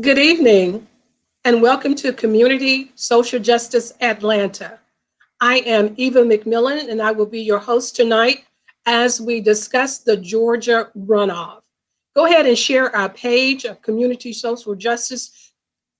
Good evening, and welcome to Community Social Justice Atlanta. I am Eva McMillan, and I will be your host tonight as we discuss the Georgia runoff. Go ahead and share our page of Community Social Justice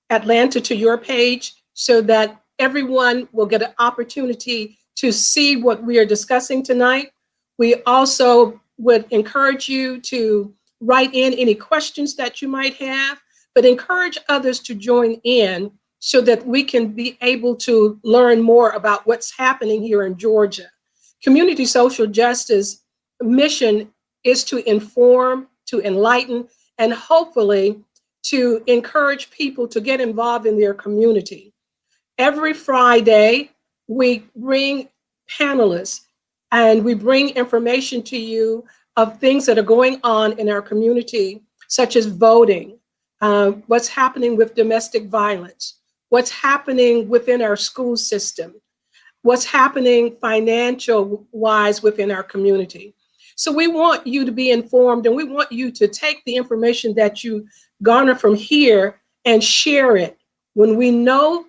Atlanta to your page so that everyone will get an opportunity to see what we are discussing tonight. We also would encourage you to write in any questions that you might have, but encourage others to join in so that we can be able to learn more about what's happening here in Georgia. Community social justice mission is to inform, to enlighten, and hopefully to encourage people to get involved in their community. Every Friday, we bring panelists and we bring information to you of things that are going on in our community, such as voting, what's happening with domestic violence, what's happening within our school system, what's happening financial wise within our community. So we want you to be informed, and we want you to take the information that you garner from here and share it. When we know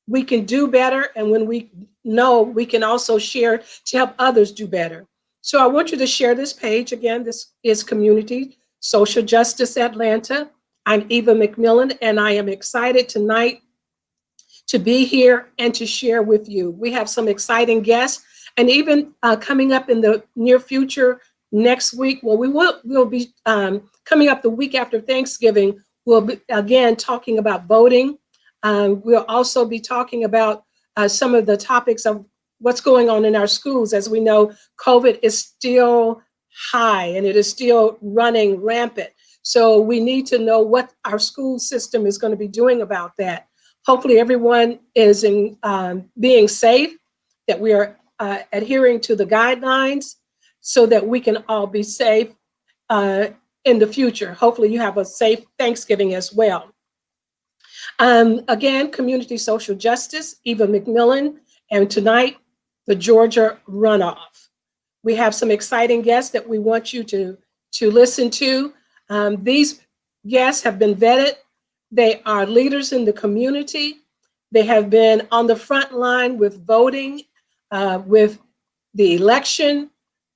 we can do better, and when we know we can also share to help others do better. So I want you to share this page. Again, this is Community Social Justice Atlanta. I'm Eva McMillan, and I am excited tonight to be here and to share with you. We have some exciting guests, and even coming up in the near future next week, well, we'll be coming up the week after Thanksgiving. We'll be again talking about voting. We'll also be talking about some of the topics of what's going on in our schools. As we know, COVID is still high and it is still running rampant. So we need to know what our school system is going to be doing about that. Hopefully everyone is being safe, that we are adhering to the guidelines so that we can all be safe in the future. Hopefully you have a safe Thanksgiving as well. Again, Community Social Justice, Eva McMillan, and tonight, the Georgia runoff. We have some exciting guests that we want you to listen to. These guests have been vetted. They are leaders in the community. They have been on the front line with voting, with the election,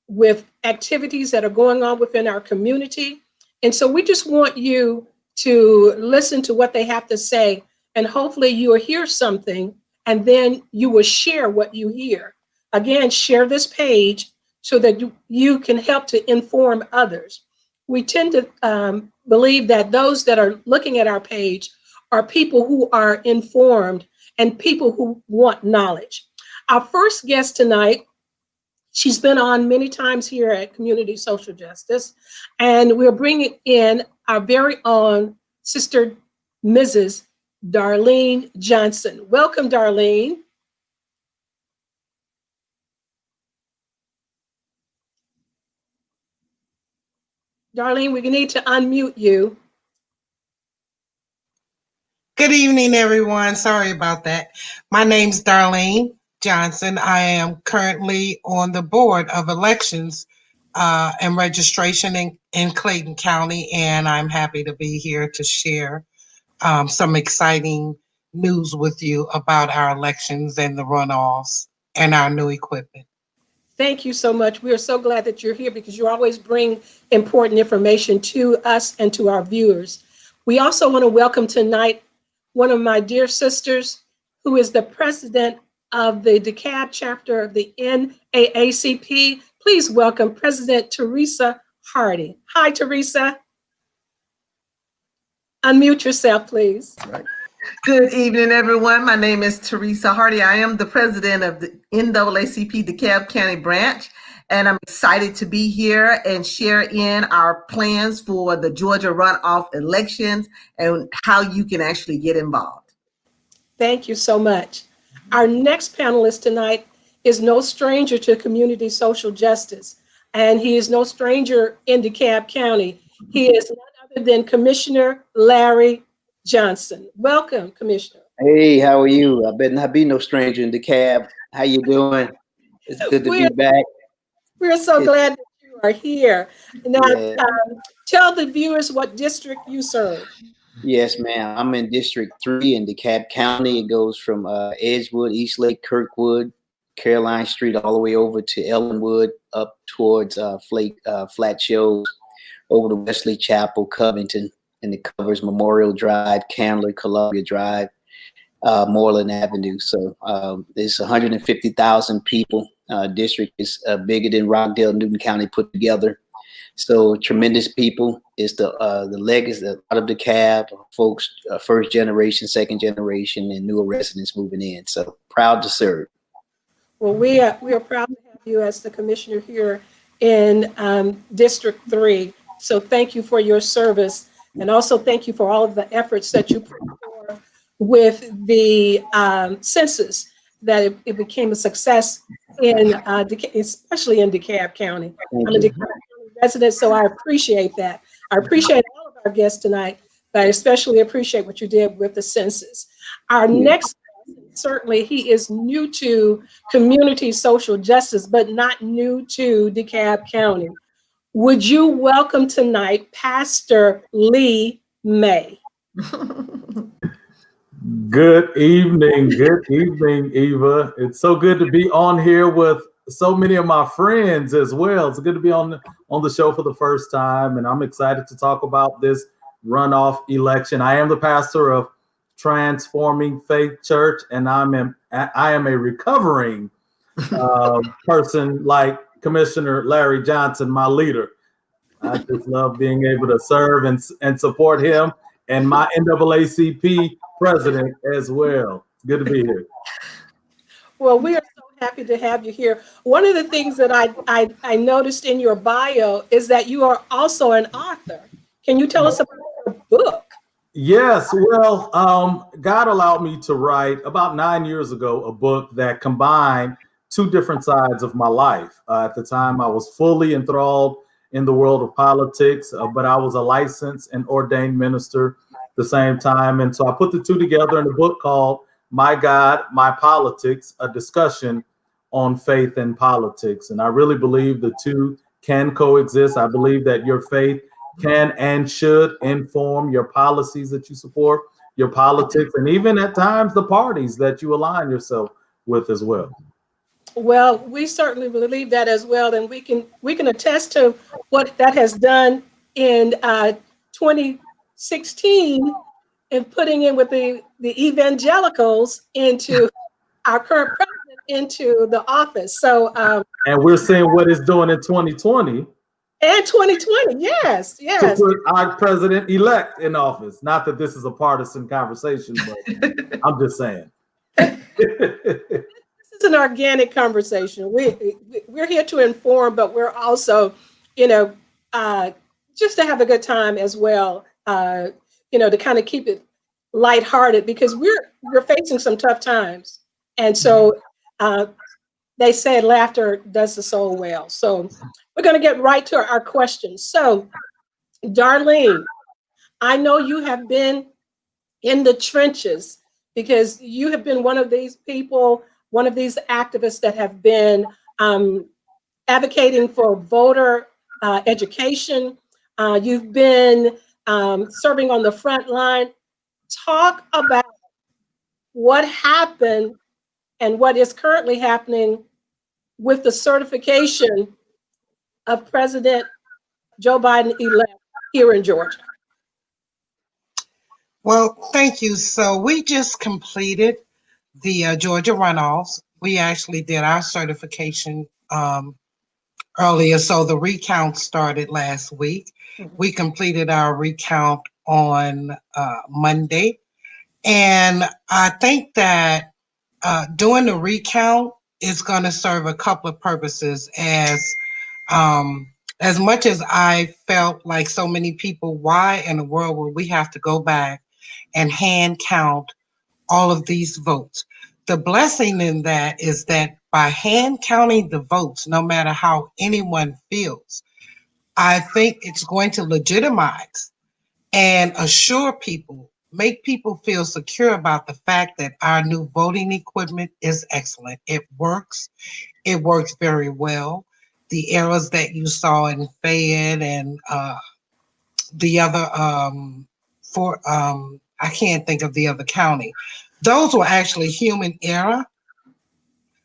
with activities that are going on within our community. And so we just want you to listen to what they have to say, and hopefully you will hear something and then you will share what you hear. Again, share this page so that you can help to inform others. We tend to believe that those that are looking at our page are people who are informed and people who want knowledge. Our first guest tonight, she's been on many times here at Community Social Justice, and we're bringing in our very own sister, Mrs. Darlene Johnson. Welcome, Darlene. Darlene, we need to unmute you. Good evening, everyone. Sorry about that. My name's Darlene Johnson. I am currently on the board of elections and registration in Clayton County, and I'm happy to be here to share some exciting news with you about our elections and the runoffs and our new equipment. Thank you so much. We are so glad that you're here because you always bring important information to us and to our viewers. We also want to welcome tonight one of my dear sisters who is the president of the Dekalb chapter of the Naacp. Please welcome President Teresa Hardy. Hi, Teresa. Unmute yourself, please. Right. Good evening, everyone. My name is Teresa Hardy. I am the president of the NAACP DeKalb County branch, and I'm excited to be here and share in our plans for the Georgia runoff elections and how you can actually get involved. Thank you so much. Our next panelist tonight is no stranger to community social justice, and he is no stranger in DeKalb County. He is none other than Commissioner Larry Johnson. Welcome, Commissioner. Hey, how are you? I better not be no stranger in the cab. How you doing? It's good to be back. We're so glad that you are here. Now, Yeah. tell the viewers what district you serve. Yes, ma'am. I'm in District 3 in DeKalb County. It goes from Edgewood, Eastlake, Kirkwood, Caroline Street, all the way over to Ellenwood, up towards Flat Shoals, over to Wesley Chapel, Covington, and it covers Memorial Drive, Candler, Columbia Drive, Moreland Avenue. So there's 150,000 people. District is bigger than Rockdale, Newton County put together. So tremendous people. It's the legacy out of DeKalb folks, first generation, second generation, and newer residents moving in. So proud to serve. Well, we are proud to have you as the commissioner here in District 3. So thank you for your service, and also thank you for all of the efforts that you put forth with the census, that it became a success in especially in DeKalb County. Thank I'm a you. DeKalb County resident, so I appreciate that. I appreciate all of our guests tonight, but I especially appreciate what you did with the census. Our next guest, certainly he is new to community social justice, but not new to DeKalb County. Would you welcome tonight Pastor Lee May? Good evening, Eva. It's so good to be on here with so many of my friends as well. It's good to be on the show for the first time, and I'm excited to talk about this runoff election. I am the pastor of Transforming Faith Church, and I am a recovering person like Commissioner Larry Johnson, my leader. I just love being able to serve and support him and my NAACP president as well. It's good to be here. Well, we are so happy to have you here. One of the things that I noticed in your bio is that you are also an author. Can you tell us about your book? Yes, well, God allowed me to write about 9 years ago a book that combined two different sides of my life. At the time, I was fully enthralled in the world of politics, but I was a licensed and ordained minister at the same time. And so I put the two together in a book called My God, My Politics, a discussion on faith and politics. And I really believe the two can coexist. I believe that your faith can and should inform your policies that you support, your politics, and even at times the parties that you align yourself with as well. Well, we certainly believe that as well, and we can attest to what that has done in 2016 in putting in with the evangelicals into our current president into the office. So and we're seeing what it's doing in 2020. And 2020, yes. To put our president-elect in office. Not that this is a partisan conversation, but I'm just saying. This is an organic conversation. We're here to inform, but we're also, just to have a good time as well. To kind of keep it lighthearted, because we're facing some tough times, and so they say laughter does the soul well. So we're going to get right to our questions. So, Darlene, I know you have been in the trenches because you have been one of these people, one of these activists that have been advocating for voter education. You've been serving on the front line. Talk about what happened and what is currently happening with the certification of President Joe Biden elect here in Georgia. Well, thank you. So we just completed the Georgia runoffs. We actually did our certification earlier. So the recount started last week. We completed our recount on Monday. And I think that doing the recount is going to serve a couple of purposes. As much as I felt like so many people, why in the world would we have to go back and hand count all of these votes? The blessing in that is that by hand counting the votes, no matter how anyone feels, I think it's going to legitimize and assure people, make people feel secure about the fact that our new voting equipment is excellent. It works. It works very well. The errors that you saw in Fayette and the other for I can't think of the other county. Those were actually human error,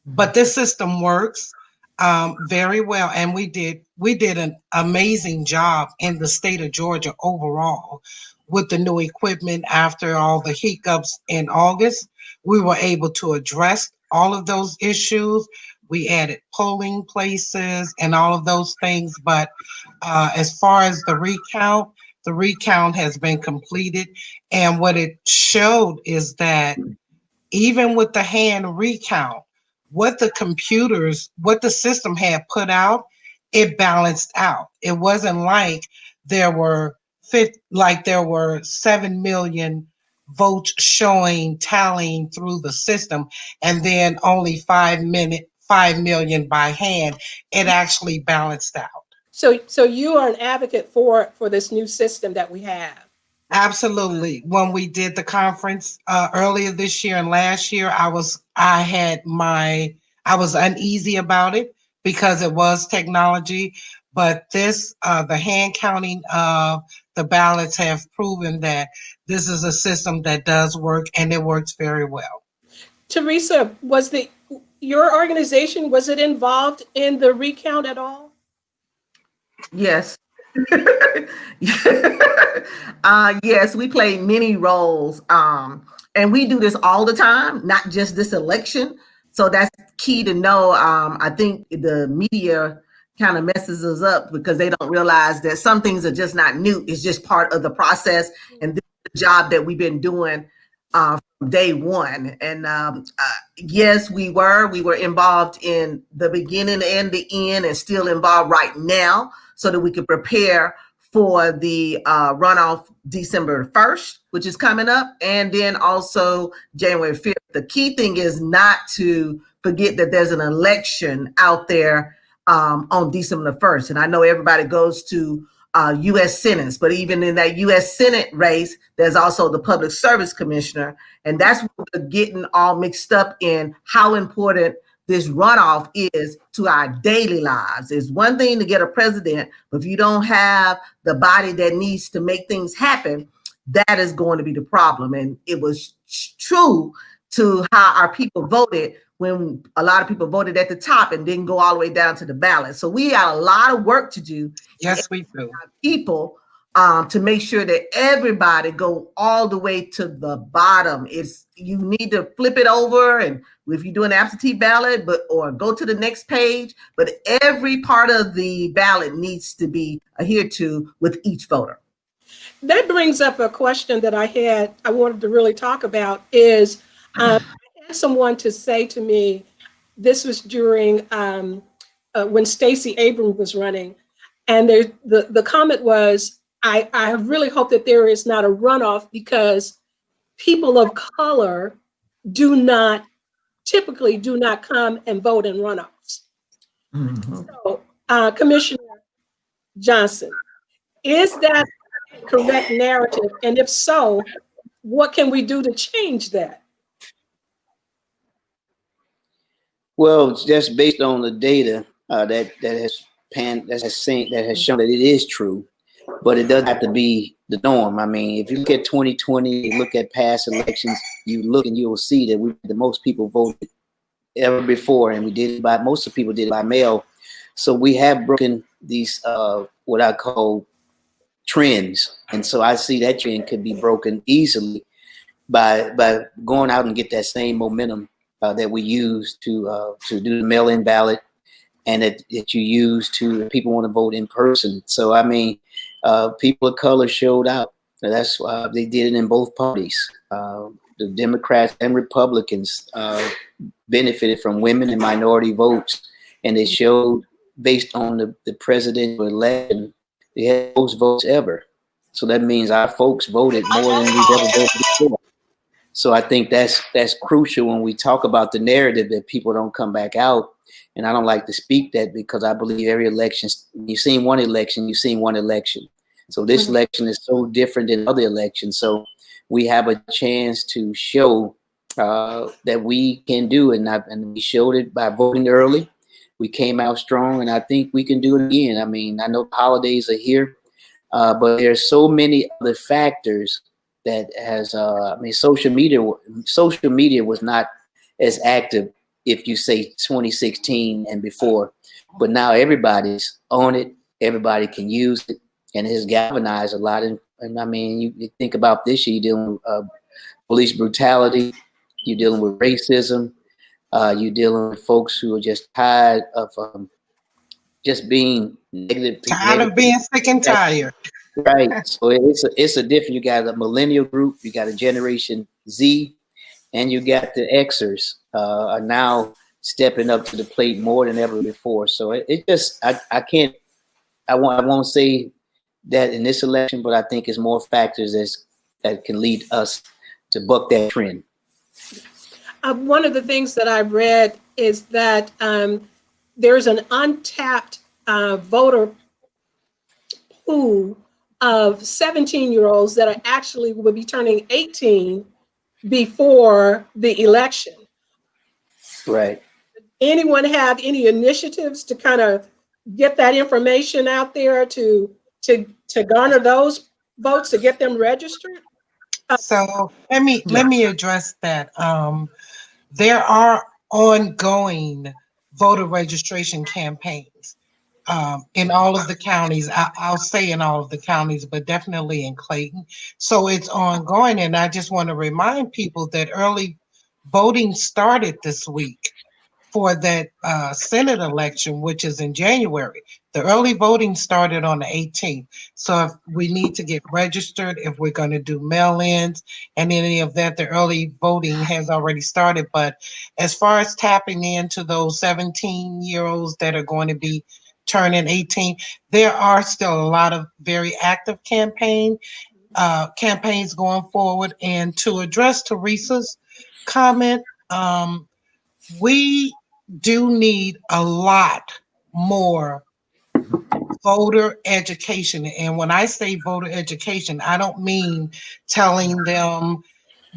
but this system works very well, and we did an amazing job in the state of Georgia overall with the new equipment. After all the hiccups in August, we were able to address all of those issues. We added polling places and all of those things, but as far as the recount has been completed, and what it showed is that even with the hand recount, what the system had put out, it balanced out. It wasn't like there were there were 7 million votes showing tallying through the system, and then only 5 million by hand. It actually balanced out. So you are an advocate for this new system that we have. Absolutely. When we did the conference earlier this year and last year, I was uneasy about it because it was technology, but the hand counting of the ballots have proven that this is a system that does work, and it works very well. Teresa, your organization, was it involved in the recount at all? Yes. Yes, we play many roles. And we do this all the time, not just this election. So that's key to know. I think the media kind of messes us up because they don't realize that some things are just not new. It's just part of the process. And this is the job that we've been doing from day one. And yes, we were involved in the beginning and the end, and still involved right now, so that we could prepare for the runoff December 1st, which is coming up, and then also January 5th. The key thing is not to forget that there's an election out there on December the 1st. And I know everybody goes to U.S. Senate, but even in that U.S. Senate race, there's also the Public Service Commissioner. And that's what we're getting all mixed up in, how important this runoff is to our daily lives. It's one thing to get a president, but if you don't have the body that needs to make things happen, that is going to be the problem. And it was true to how our people voted when a lot of people voted at the top and didn't go all the way down to the ballot. So we got a lot of work to do. Yes, we do. People to make sure that everybody go all the way to the bottom. You need to flip it over, and if you're doing absentee ballot, or go to the next page, but every part of the ballot needs to be adhered to with each voter. That brings up a question that I wanted to really talk about is, I had someone to say to me, this was during when Stacey Abrams was running, and the comment was, I really hope that there is not a runoff because people of color typically do not come and vote in runoffs. Mm-hmm. So, Commissioner Johnson, is that a correct narrative? And if so, what can we do to change that? Well, just based on the data that has shown that it is true, but it doesn't have to be the norm. I mean, if you look at 2020, you look at past elections, you look and you will see that the most people voted ever before, and most of the people did it by mail. So we have broken these what I call trends, and so I see that trend could be broken easily by going out and get that same momentum that we use to do the mail-in ballot, and that you use to people want to vote in person. So I mean, people of color showed out. That's why they did it in both parties. The Democrats and Republicans benefited from women and minority votes, and it showed based on the presidential election, they had most votes ever. So that means our folks voted more than we've ever voted before. So I think that's crucial when we talk about the narrative that people don't come back out. And I don't like to speak that because I believe every election, you've seen one election, you've seen one election. So this election is so different than other elections. So we have a chance to show that we can do it. And we showed it by voting early. We came out strong, and I think we can do it again. I mean, I know the holidays are here, but there's so many other factors that has, I mean, social media was not as active if you say 2016 and before, but now everybody's on it. Everybody can use it, and it has galvanized a lot. And I mean, you think about this year, you're dealing with police brutality, you're dealing with racism, you're dealing with folks who are just tired of just being negative. Tired of being sick and tired. Right. So it's a different. You got a millennial group, you got a Generation Z, and you got the Xers are now stepping up to the plate more than ever before. So it just I won't say that in this election, but I think it's more factors that can lead us to buck that trend. One of the things that I read is that there's an untapped voter pool of 17-year-olds that are actually will be turning 18 before the election. Right. Anyone have any initiatives to kind of get that information out there to garner those votes, to get them registered? So let me address that. There are ongoing voter registration campaigns in all of the counties. I'll say in all of the counties, but definitely in Clayton. So it's ongoing, and I just want to remind people that early voting started this week for that Senate election, which is in January. The early voting started on the 18th. So if we need to get registered, if we're going to do mail-ins and any of that, the early voting has already started. But as far as tapping into those 17-year-olds that are going to be turning 18, there are still a lot of very active campaigns going forward. And to address Teresa's comment, we do need a lot more voter education. And when I say voter education, I don't mean telling them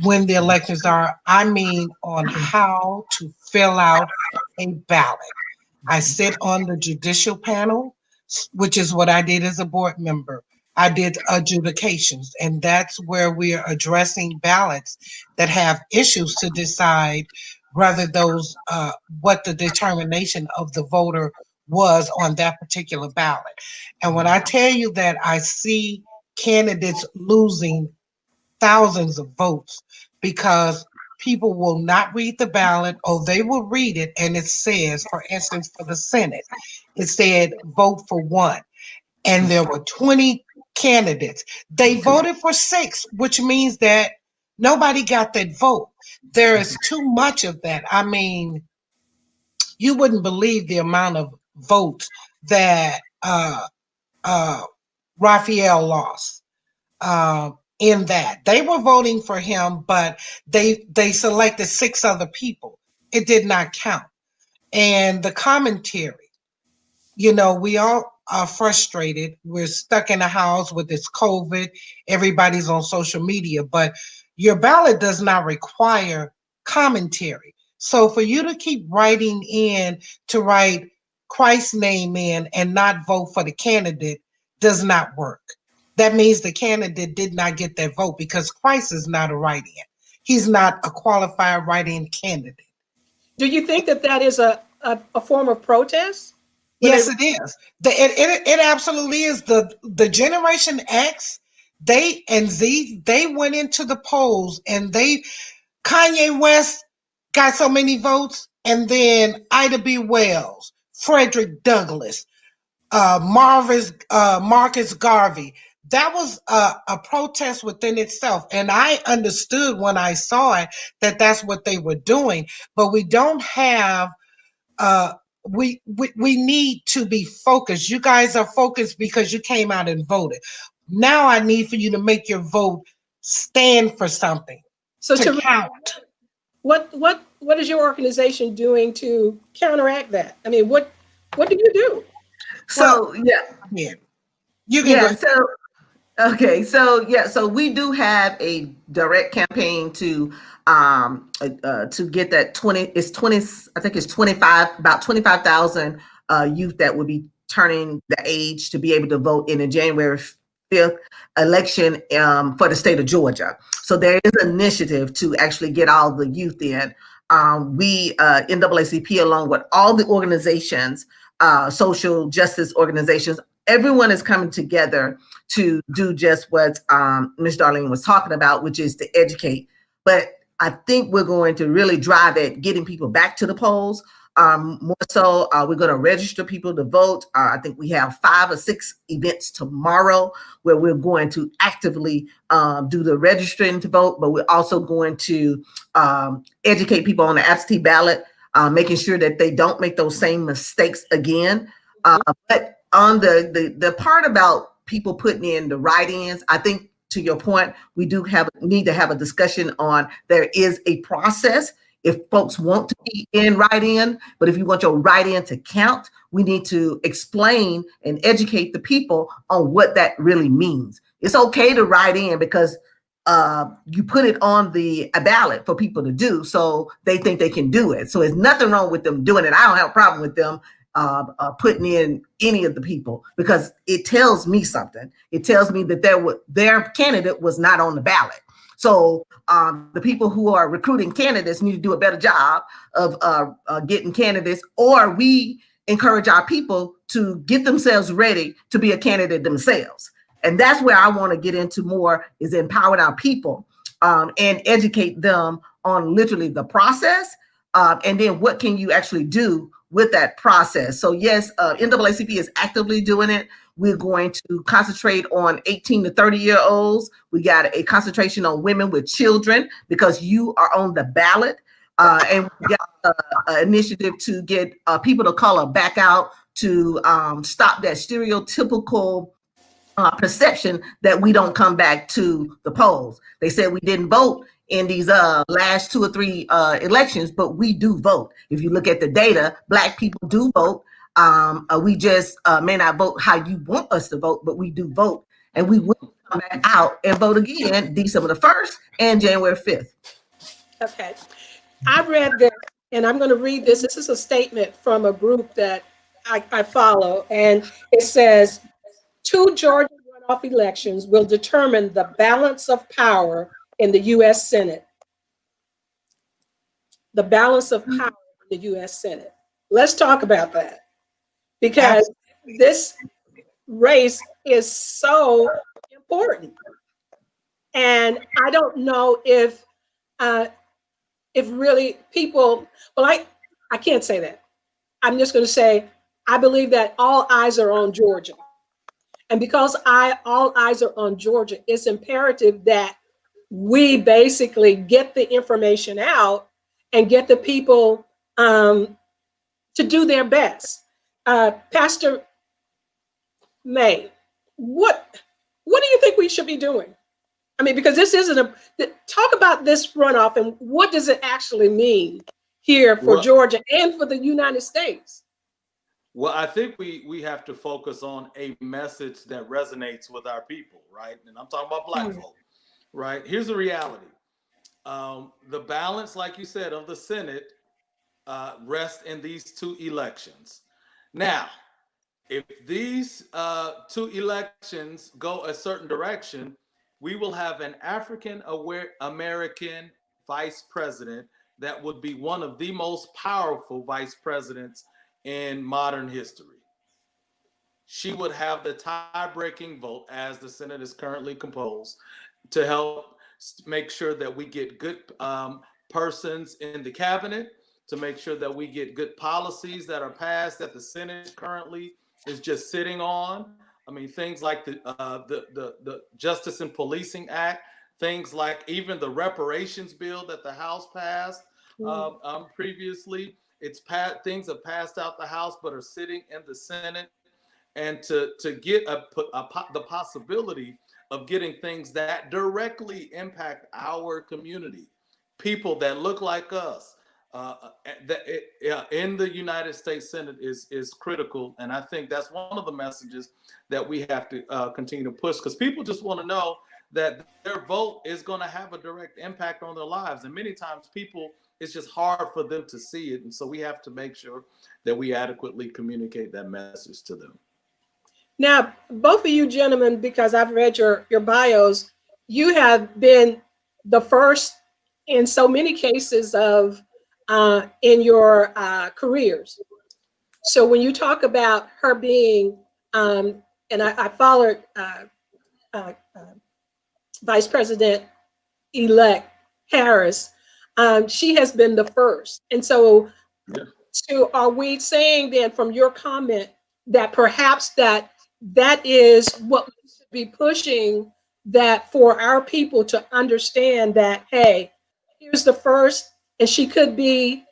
when the elections are. I mean on how to fill out a ballot. I sit on the judicial panel, which is what I did as a board member. I did adjudications, and that's where we are addressing ballots that have issues to decide whether those what the determination of the voter was on that particular ballot. And when I tell you that I see candidates losing thousands of votes because people will not read the ballot, or they will read it and it says, for instance, for the Senate, it said vote for one. And there were 20 candidates. They voted for 6, which means that nobody got that vote. There is too much of that. I mean, you wouldn't believe the amount of votes that Raphael lost in that. They were voting for him, but they selected 6 other people. It did not count. And the commentary, you know, we all are frustrated. We're stuck in a house with this COVID. Everybody's on social media, but your ballot does not require commentary. So for you to keep writing in to write Christ's name in and not vote for the candidate does not work. That means the candidate did not get that vote because Christ is not a write-in. He's not a qualified write-in candidate. Do you think that that is a form of protest? Yes, it is. It absolutely is. The Generation X, they and Z, they went into the polls and Kanye West got so many votes, and then Ida B. Wells, Frederick Douglass, Marcus Garvey. That was a protest within itself. And I understood when I saw it that that's what they were doing. But we don't have, we need to be focused. You guys are focused because you came out and voted. Now I need for you to make your vote stand for something, So to count. What is your organization doing to counteract that? I mean, what do you do? So Yeah. You can go. So we do have a direct campaign to get that 20, I think it's 25, about 25,000 youth that will be turning the age to be able to vote in the January 5th election for the state of Georgia. So there is an initiative to actually get all the youth in. We, NAACP, along with all the organizations, social justice organizations, everyone is coming together to do just what Ms. Darlene was talking about, which is to educate. But I think we're going to really drive at getting people back to the polls. More so, we're going to register people to vote. I think we have 5 or 6 events tomorrow where we're going to actively do the registering to vote, but we're also going to educate people on the absentee ballot, making sure that they don't make those same mistakes again. But on the part about people putting in the write-ins, I think to your point, we do need to have a discussion on there is a process if folks want to be in write-in, but if you want your write-in to count, we need to explain and educate the people on what that really means. It's okay to write in because you put it on a ballot for people to do, so they think they can do it. So there's nothing wrong with them doing it. I don't have a problem with them putting in any of the people because it tells me something. It tells me that their candidate was not on the ballot. So the people who are recruiting candidates need to do a better job of getting candidates, or we encourage our people to get themselves ready to be a candidate themselves. And that's where I want to get into more, is empowering our people and educate them on literally the process, and then what can you actually do with that process. So yes, NAACP is actively doing it. We're going to concentrate on 18 to 30-year-olds. We got a concentration on women with children because you are on the ballot. And we got an initiative to get people of color back out to stop that stereotypical perception that we don't come back to the polls. They said we didn't vote in these last 2 or 3 elections, but we do vote. If you look at the data, Black people do vote. We just may not vote how you want us to vote, but we do vote. And we will come back out and vote again December the 1st and January 5th. Okay. I read this, and I'm going to read this. This is a statement from a group that I follow, and it says, 2 Georgia runoff elections will determine the balance of power in the U.S. Senate. The balance of power in the U.S. Senate. Let's talk about that, because this race is so important. And I don't know if really people, well, I can't say that. I'm just going to say, I believe that all eyes are on Georgia. And because all eyes are on Georgia, it's imperative that we basically get the information out and get the people to do their best. Pastor May, what do you think we should be doing? I mean, because this isn't talk about this runoff and what does it actually mean here for Georgia and for the United States? Well, I think we have to focus on a message that resonates with our people, right? And I'm talking about Black folk, right? Here's the reality. The balance, like you said, of the Senate rests in these 2 elections. Now, if these 2 elections go a certain direction, we will have an African American vice president that would be one of the most powerful vice presidents in modern history. She would have the tie-breaking vote, as the Senate is currently composed, to help make sure that we get good persons in the cabinet, to make sure that we get good policies that are passed that the Senate currently is just sitting on. I mean, things like the Justice and Policing Act, things like even the reparations bill that the House passed previously. Things have passed out the House but are sitting in the Senate, and to get the possibility of getting things that directly impact our community, people that look like us, in the United States Senate is critical. And I think that's one of the messages that we have to continue to push, because people just want to know that their vote is going to have a direct impact on their lives. And many times it's just hard for them to see it. And so we have to make sure that we adequately communicate that message to them. Now, both of you gentlemen, because I've read your bios, you have been the first in so many cases of in your careers. So when you talk about her being, and I followed Vice President-elect Harris, she has been the first. And so, are we saying then from your comment that perhaps that is what we should be pushing, that for our people to understand that, hey, here's the first, and she could be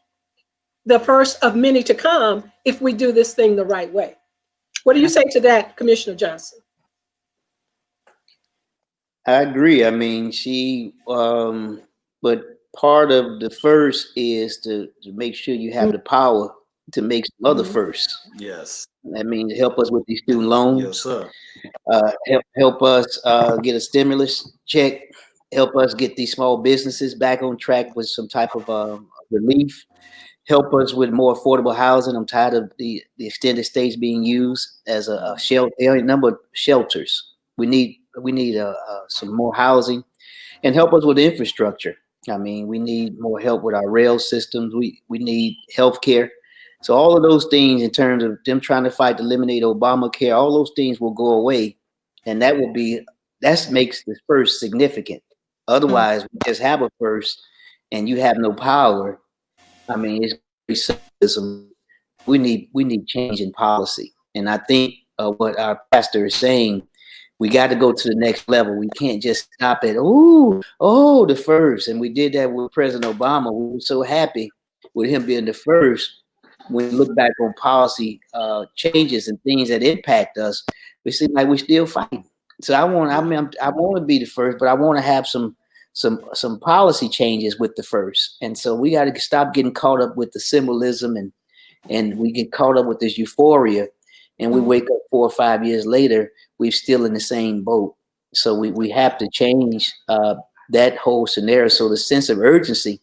the first of many to come if we do this thing the right way. What do you say to that, Commissioner Johnson? I agree. I mean, but part of the first is to make sure you have the power to make some other firsts. Yes. That means help us with these student loans. Yes, sir. Help us get a stimulus check. Help us get these small businesses back on track with some type of relief. Help us with more affordable housing. I'm tired of the extended stays being used as a shelter. There are a number of shelters. We need some more housing, and help us with infrastructure. I mean, we need more help with our rail systems. We need healthcare. So all of those things, in terms of them trying to fight to eliminate Obamacare, all those things will go away, and that makes this first significant. Otherwise, we just have a first, and you have no power. I mean, it's racism. We need change in policy, and I think what our pastor is saying, we got to go to the next level. We can't just stop at the first. And we did that with President Obama. We were so happy with him being the first. When we look back on policy changes and things that impact us, we seem like we're still fighting. So I want to be the first, but I want to have some policy changes with the first. And so we got to stop getting caught up with the symbolism, and we get caught up with this euphoria, and we wake up 4 or 5 years later, we're still in the same boat. So we have to change that whole scenario. So the sense of urgency,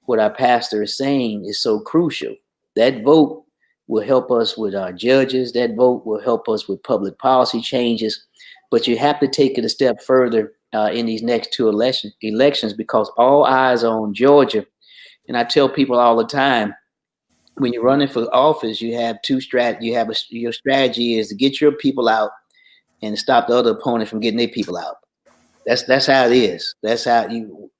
what our pastor is saying, is so crucial. That vote will help us with our judges. That vote will help us with public policy changes. But you have to take it a step further in these next two elections, because all eyes are on Georgia. And I tell people all the time, when you're running for office, you have two strategies. Your strategy is to get your people out and stop the other opponent from getting their people out. That's how it is. That's how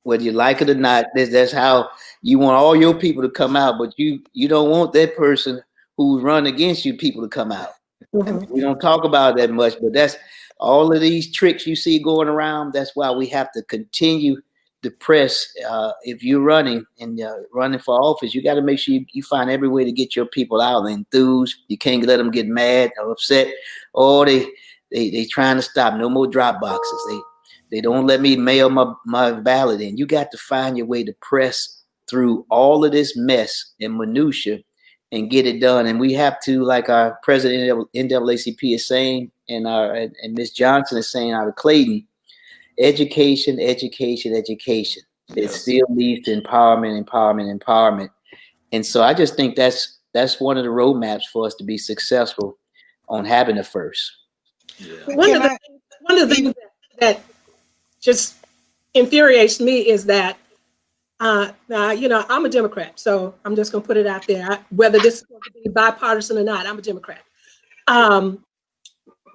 whether you like it or not, that's how you want all your people to come out, but you don't want that person who's run against you people to come out. I mean, we don't talk about that much, but that's all of these tricks you see going around. That's why we have to continue to press. If you're running for office, you got to make sure you find every way to get your people out and enthused. You can't let them get mad or upset. Or they trying to stop. No more drop boxes. They don't let me mail my ballot in. You got to find your way to press through all of this mess and minutia and get it done. And we have to, like our president of NAACP is saying, and Ms. Johnson is saying out of Clayton, education. Yes. It still leads to empowerment. And so I just think that's one of the roadmaps for us to be successful on having a first. Yeah. One of the things that just infuriates me is that, I'm a Democrat, so I'm just going to put it out there. Whether this is going to be bipartisan or not, I'm a Democrat, and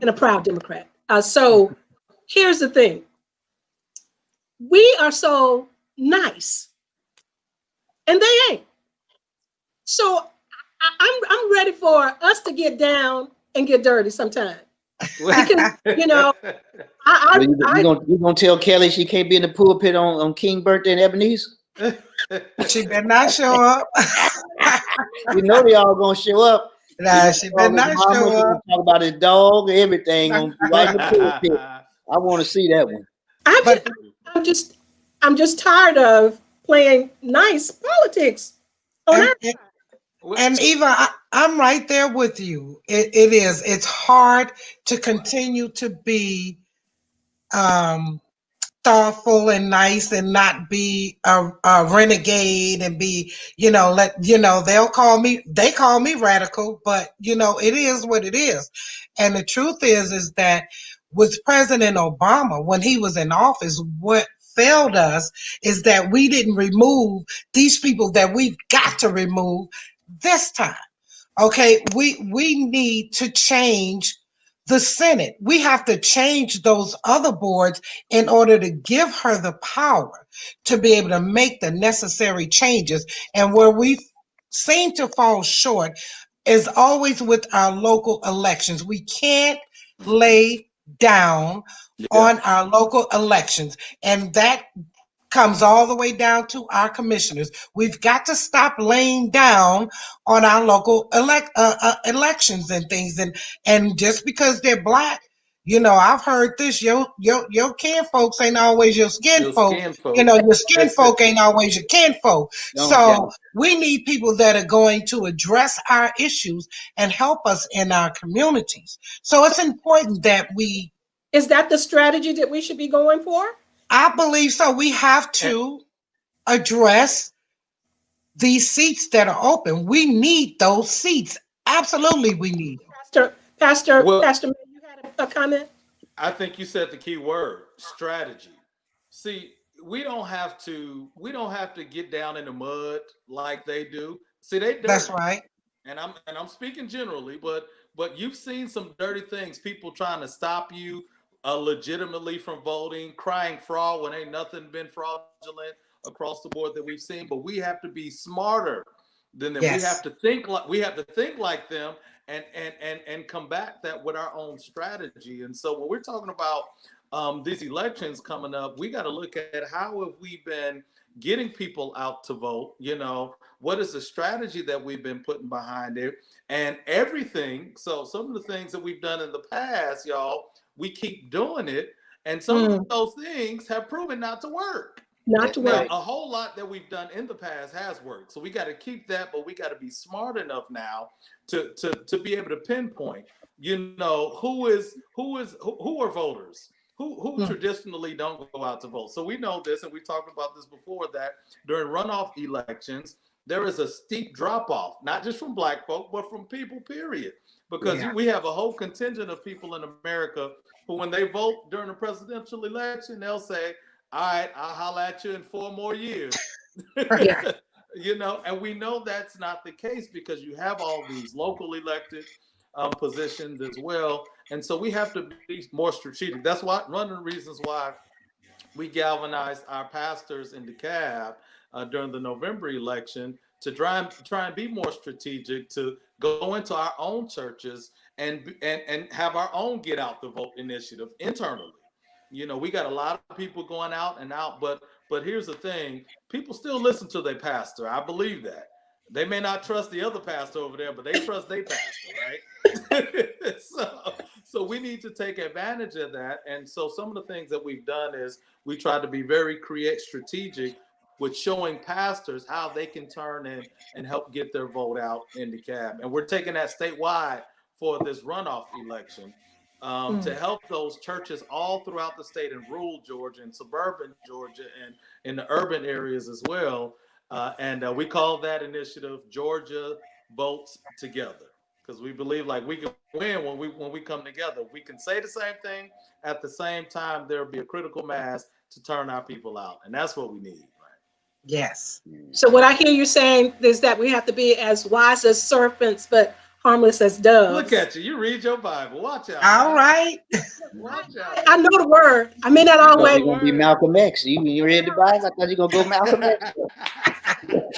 a proud Democrat. So here's the thing. We are so nice, and they ain't. So I'm ready for us to get down and get dirty sometime. Because, you're gonna tell Kelly she can't be in the pulpit on King's birthday in Ebenezer? She better not show up. You know they all gonna show up. Nah, she better not show up. Talk about his dog and everything on right in the pulpit. I want to see that one. I'm just tired of playing nice politics. And Eva, I'm right there with you. It is. It's hard to continue to be thoughtful and nice and not be a renegade and be, they call me radical, but it is what it is. And the truth is that with President Obama, when he was in office, what failed us is that we didn't remove these people that we've got to remove this time. Okay, we need to change the Senate. We have to change those other boards in order to give her the power to be able to make the necessary changes. And where we seem to fall short is always with our local elections. We can't lay down on our local elections. And that comes all the way down to our commissioners. We've got to stop laying down on our local elections and things. And just because they're black, I've heard this. Your kin folks ain't always your skin folk. Your skin folk ain't always your kin folk. So we need people that are going to address our issues and help us in our communities. So it's important that we. Is that the strategy that we should be going for? I believe so. We have to address these seats that are open. We need those seats. Absolutely, we need them. Pastor, you had a comment? I think you said the key word, strategy. See, we don't have to get down in the mud like they do. See, they do. That's right. And I'm speaking generally, but you've seen some dirty things, people trying to stop you legitimately from voting, crying fraud when ain't nothing been fraudulent across the board that we've seen. But we have to be smarter than them. Yes. We have to think like them and combat that with our own strategy. And so when we're talking about these elections coming up, we got to look at how have we been getting people out to vote. What is the strategy that we've been putting behind it and everything. So some of the things that we've done in the past, y'all, we keep doing it, and some of those things have proven not to work. Now, a whole lot that we've done in the past has worked, so we got to keep that, but we got to be smart enough now to be able to pinpoint, who are voters, who traditionally don't go out to vote. So we know this, and we talked about this before, that during runoff elections, there is a steep drop off, not just from black folk, but from people, period. Because we have a whole contingent of people in America who, when they vote during a presidential election, they'll say, all right, I'll holler at you in 4 more years. And we know that's not the case because you have all these local elected positions as well. And so we have to be more strategic. That's one of the reasons why we galvanized our pastors in Dekalb during the November election to try and be more strategic, to go into our own churches and have our own get out the vote initiative internally. We got a lot of people going out and out, but here's the thing, people still listen to their pastor. I believe that. They may not trust the other pastor over there, but they trust their pastor, right? So we need to take advantage of that. And so some of the things that we've done is we try to be very strategic with showing pastors how they can turn in and help get their vote out in Dekalb. And we're taking that statewide for this runoff election to help those churches all throughout the state in rural Georgia and suburban Georgia and in the urban areas as well. And we call that initiative Georgia Votes Together, because we believe like we can win when we come together. If we can say the same thing at the same time, there'll be a critical mass to turn our people out. And that's what we need. Yes. So what I hear you saying is that we have to be as wise as serpents, but harmless as doves. Look at you. You read your Bible. Watch out. All right. Watch out. I know the word. I may not always. You're going to be Malcolm X. You read the Bible? I thought you were going to go Malcolm X.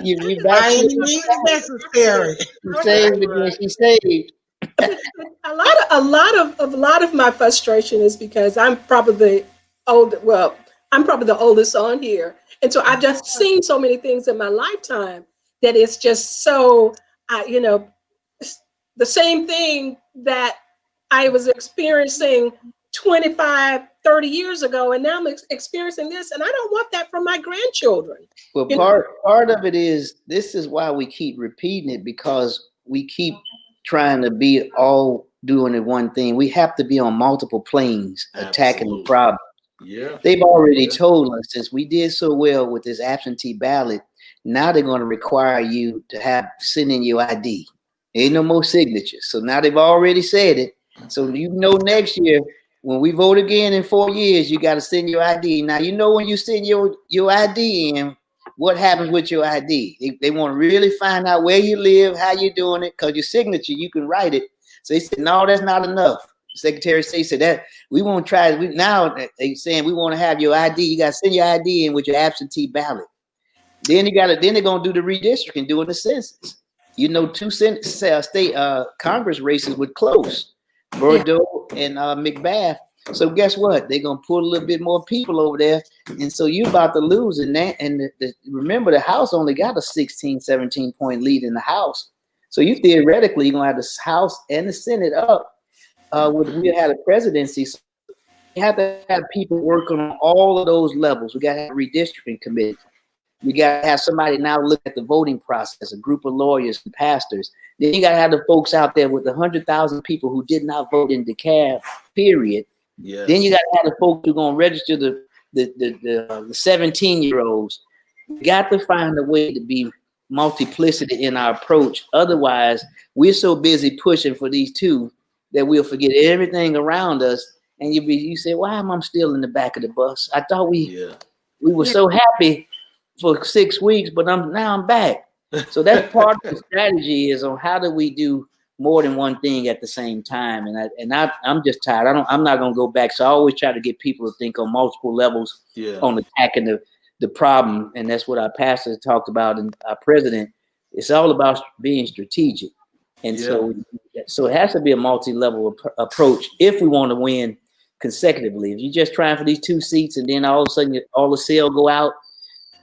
You back by any means necessary. She saved again. She saved. A lot of my frustration is because I'm probably the oldest on here. And so I've just seen so many things in my lifetime that it's just so, the same thing that I was experiencing 25, 30 years ago. And now I'm experiencing this, and I don't want that from my grandchildren. Well, part of it is, this is why we keep repeating it, because we keep trying to be all doing it one thing. We have to be on multiple planes attacking the problem. Yeah. They've already told us, since we did so well with this absentee ballot, now they're going to require you to send in your ID. Ain't no more signatures. So now they've already said it. So next year when we vote again in 4 years, you got to send your ID. Now when you send your ID in, what happens with your ID? They want to really find out where you live, how you're doing it, because your signature, you can write it. So they said, no, that's not enough. Secretary of State said that we want to try. Now they saying we want to have your ID. You got to send your ID in with your absentee ballot. Then they're gonna do the redistricting, doing the census. 2 state Congress races with close, Bordeaux and McBath. So guess what? They're gonna put a little bit more people over there, and so you about to lose. And remember, the House only got a 16, 17 point lead in the House. So you theoretically you're gonna have the House and the Senate up. We had a presidency. So you have to have people working on all of those levels. We got to have a redistricting committee. We got to have somebody now look at the voting process, a group of lawyers and pastors. Then you got to have the folks out there with the 100,000 people who did not vote in Dekalb, period. Yes. Then you got to have the folks who are going to register the 17-year-olds. We got to find a way to be multiplicity in our approach. Otherwise, we're so busy pushing for these two that we'll forget everything around us, and you say, "Why am I still in the back of the bus? I thought we were so happy for 6 weeks, but now I'm back." So that's part of the strategy is on how do we do more than one thing at the same time. And I'm just tired. I'm not gonna go back. So I always try to get people to think on multiple levels on attacking the problem, and that's what our pastors talked about and our president. It's all about being strategic. And so it has to be a multi-level approach if we want to win consecutively. If you're just trying for these 2 seats and then all of a sudden all the sale go out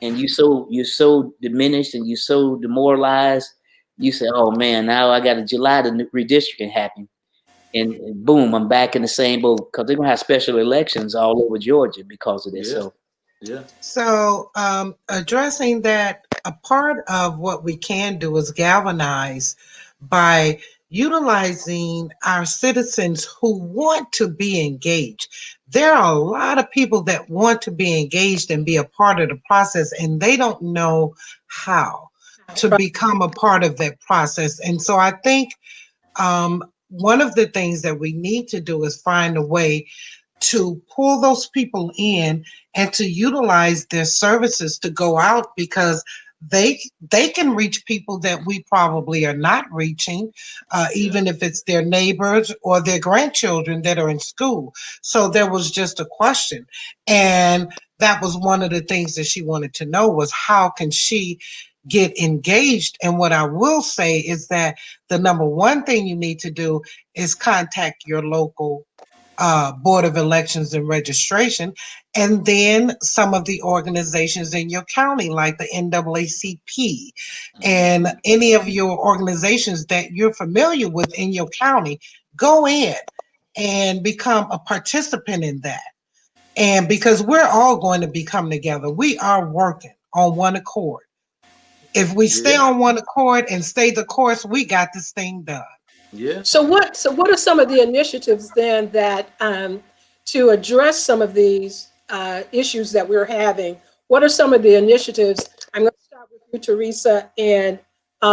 and you're so diminished and you're so demoralized, you say, "Oh man, now I got a July to redistricting happen," and boom, I'm back in the same boat, because they're gonna have special elections all over Georgia because of this. So addressing that, a part of what we can do is galvanize by utilizing our citizens who want to be engaged. There are a lot of people that want to be engaged and be a part of the process, and they don't know how to become a part of that process. And so I think one of the things that we need to do is find a way to pull those people in and to utilize their services to go out, because they can reach people that we probably are not reaching, even if it's their neighbors or their grandchildren that are in school. So there was just a question, and that was one of the things that she wanted to know was how can she get engaged. And what I will say is that the number one thing you need to do is contact your local Board of Elections and Registration, and then some of the organizations in your county, like the NAACP, and any of your organizations that you're familiar with in your county. Go in and become a participant in that. And because we're all going to be coming together, we are working on one accord. If we stay on one accord and stay the course, we got this thing done. Yeah. So what are some of the initiatives then that to address some of these issues that we're having? What are some of the initiatives? I'm going to start with you, Teresa, and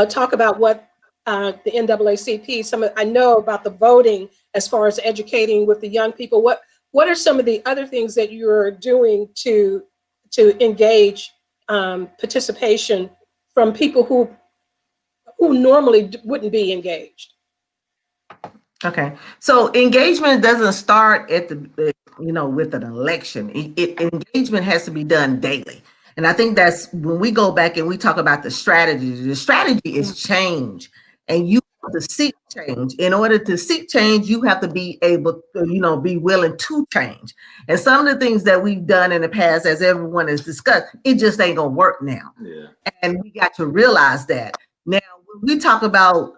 talk about what the NAACP. I know about the voting as far as educating with the young people. What are some of the other things that you're doing to engage participation from people who normally wouldn't be engaged? Okay, so engagement doesn't start at with an election. Engagement has to be done daily. And I think that's when we go back and we talk about the strategy is change, and you have to seek change. In order to seek change, you have to be able to, be willing to change. And some of the things that we've done in the past, as everyone has discussed, it just ain't gonna work now. Yeah. And we got to realize that. Now, when we talk about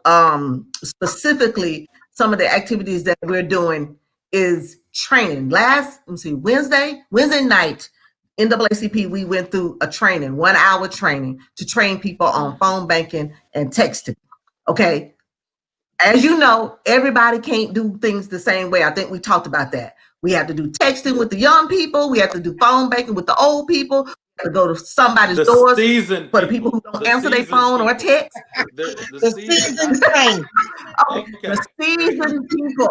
specifically some of the activities that we're doing is training. Wednesday night, NAACP, we went through a training, 1 hour training to train people on phone banking and texting. Okay. As you know, everybody can't do things the same way. I think we talked about that. We have to do texting with the young people. We have to do phone banking with the old people. We have to go to somebody's The doors seasoned for the people who don't answer their seasoned phone or people. text. The The seasoned. seasoned saint. Okay, Okay. the seasoned people.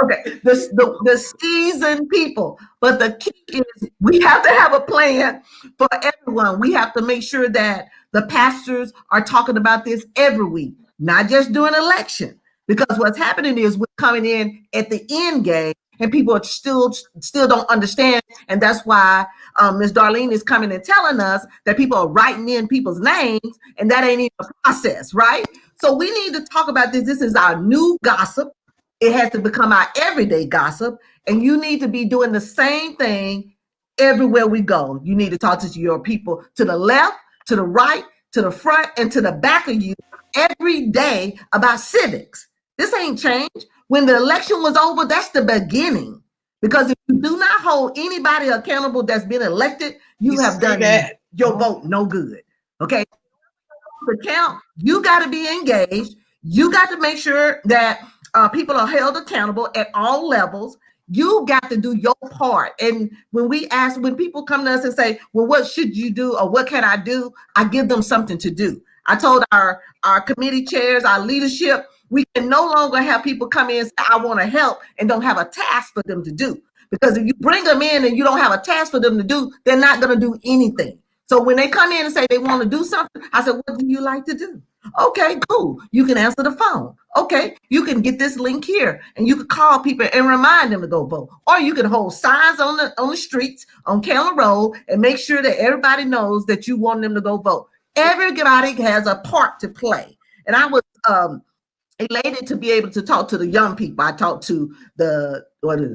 Okay, the seasoned people. But the key is we have to have a plan for everyone. We have to make sure that the pastors are talking about this every week, not just during election. Because what's happening is we're coming in at the end game, and people are still don't understand, and that's why Ms. Darlene is coming and telling us that people are writing in people's names, and that ain't even a process, right? So we need to talk about this. This is our new gossip. It has to become our everyday gossip, and you need to be doing the same thing everywhere we go. You need to talk to your people to the left, to the right, to the front, and to the back of you every day about civics. This ain't changed. When the election was over, that's the beginning. Because if you do not hold anybody accountable that's been elected, you have done your vote no good. Okay? To count, you got to be engaged. You got to make sure that people are held accountable at all levels. You got to do your part. And when people come to us and say, well, what should you do or what can I do? I give them something to do. I told our committee chairs, our leadership, we can no longer have people come in and say, I want to help and don't have a task for them to do. Because if you bring them in and you don't have a task for them to do, they're not going to do anything. So when they come in and say they want to do something, I said, what do you like to do? Okay, cool. You can answer the phone. Okay, you can get this link here and you can call people and remind them to go vote. Or you can hold signs on the streets, on County Road, and make sure that everybody knows that you want them to go vote. Everybody has a part to play. And I was elated to be able to talk to the young people. I talked to the